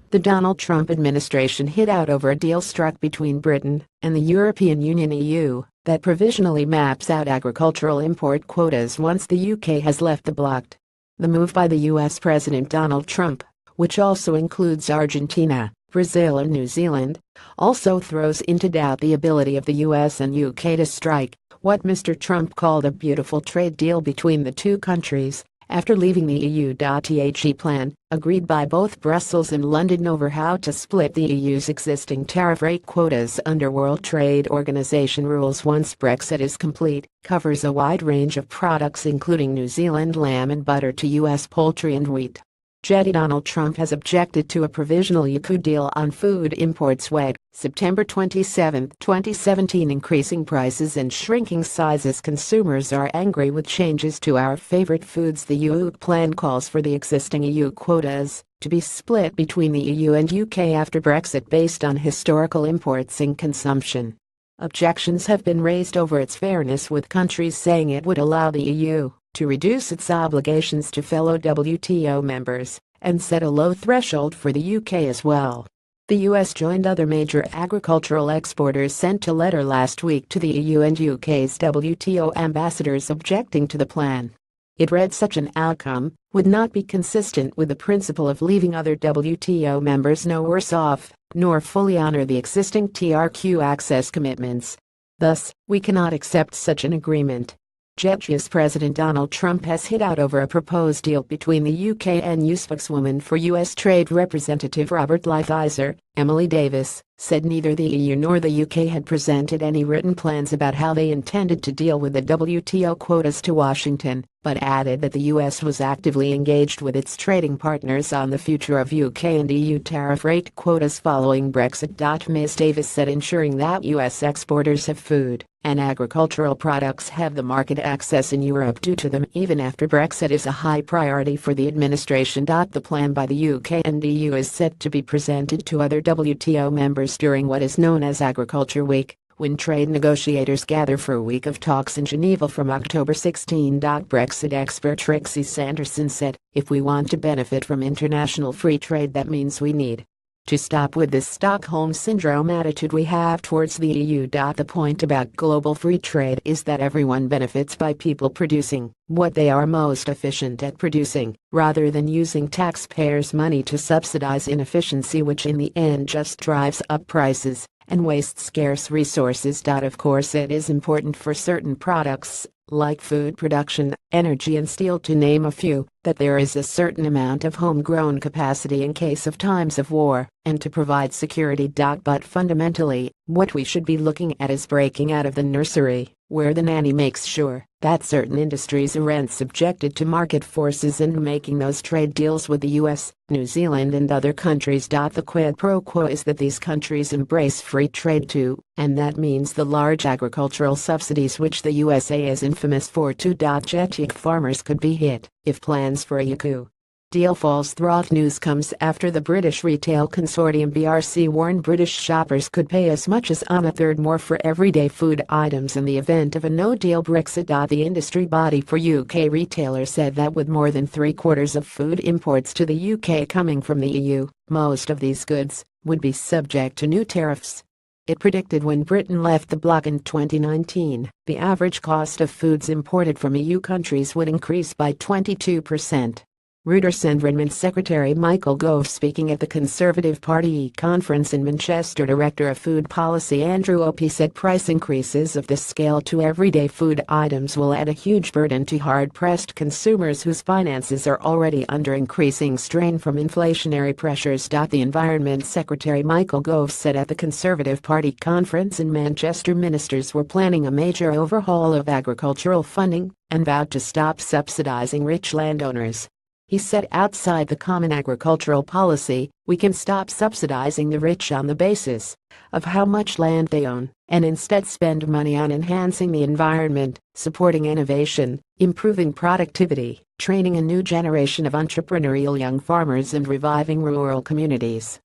The Donald Trump administration hit out over a deal struck between Britain and the European Union (EU) that provisionally maps out agricultural import quotas once the UK has left the bloc. The move by the US President Donald Trump, which also includes Argentina, Brazil and New Zealand, also throws into doubt the ability of the US and UK to strike what Mr. Trump called a beautiful trade deal between the two countries after leaving the EU. The plan, agreed by both Brussels and London over how to split the EU's existing tariff rate quotas under World Trade Organization rules once Brexit is complete, covers a wide range of products including New Zealand lamb and butter to US poultry and wheat. Donald Trump has objected to a provisional EU deal on food imports WEG, September 27, 2017, increasing prices and shrinking sizes. Consumers are angry with changes to our favorite foods. The EU plan calls for the existing EU quotas to be split between the EU and UK after Brexit based on historical imports and consumption. Objections have been raised over its fairness, with countries saying it would allow the EU to reduce its obligations to fellow WTO members and set a low threshold for the UK as well. The US joined other major agricultural exporters, sent a letter last week to the EU and UK's WTO ambassadors objecting to the plan. It read such an outcome would not be consistent with the principle of leaving other WTO members no worse off, nor fully honor the existing TRQ access commitments. Thus, we cannot accept such an agreement. US President Donald Trump has hit out over a proposed deal between the UK and EU. Spokeswoman for US Trade Representative Robert Lighthizer, Emily Davis, said neither the EU nor the UK had presented any written plans about how they intended to deal with the WTO quotas to Washington, but added that the US was actively engaged with its trading partners on the future of UK and EU tariff rate quotas following Brexit. Ms. Davis said ensuring that US exporters have food and agricultural products have the market access in Europe due to them even after Brexit is a high priority for the administration. The plan by the UK and EU is set to be presented to other WTO members during what is known as Agriculture Week, when trade negotiators gather for a week of talks in Geneva from October 16. Brexit expert Trixie Sanderson said, "If we want to benefit from international free trade, that means we need to stop with this Stockholm Syndrome attitude we have towards the EU. The point about global free trade is that everyone benefits by people producing what they are most efficient at producing, rather than using taxpayers' money to subsidize inefficiency, which in the end just drives up prices and wastes scarce resources. Of course, it is important for certain products, like food production, energy and steel to name a few, that there is a certain amount of homegrown capacity in case of times of war, and to provide security. But fundamentally, what we should be looking at is breaking out of the nursery, where the nanny makes sure that certain industries aren't subjected to market forces, and making those trade deals with the US, New Zealand and other countries. The quid pro quo is that these countries embrace free trade too, and that means the large agricultural subsidies which the USA is infamous for too. Yet farmers could be hit if plans for a EU deal falls through. News comes after the British retail consortium BRC warned British shoppers could pay as much as on a third more for everyday food items in the event of a no-deal Brexit. The industry body for UK retailers said that with more than 3/4 of food imports to the UK coming from the EU, most of these goods would be subject to new tariffs. It predicted when Britain left the bloc in 2019, the average cost of foods imported from EU countries would increase by 22%. Reuters Environment Secretary Michael Gove, speaking at the Conservative Party conference in Manchester, Director of Food Policy Andrew Opie said price increases of this scale to everyday food items will add a huge burden to hard-pressed consumers whose finances are already under increasing strain from inflationary pressures. The Environment Secretary Michael Gove said at the Conservative Party conference in Manchester ministers were planning a major overhaul of agricultural funding and vowed to stop subsidizing rich landowners. He said outside the common agricultural policy, we can stop subsidizing the rich on the basis of how much land they own, and instead spend money on enhancing the environment, supporting innovation, improving productivity, training a new generation of entrepreneurial young farmers and reviving rural communities.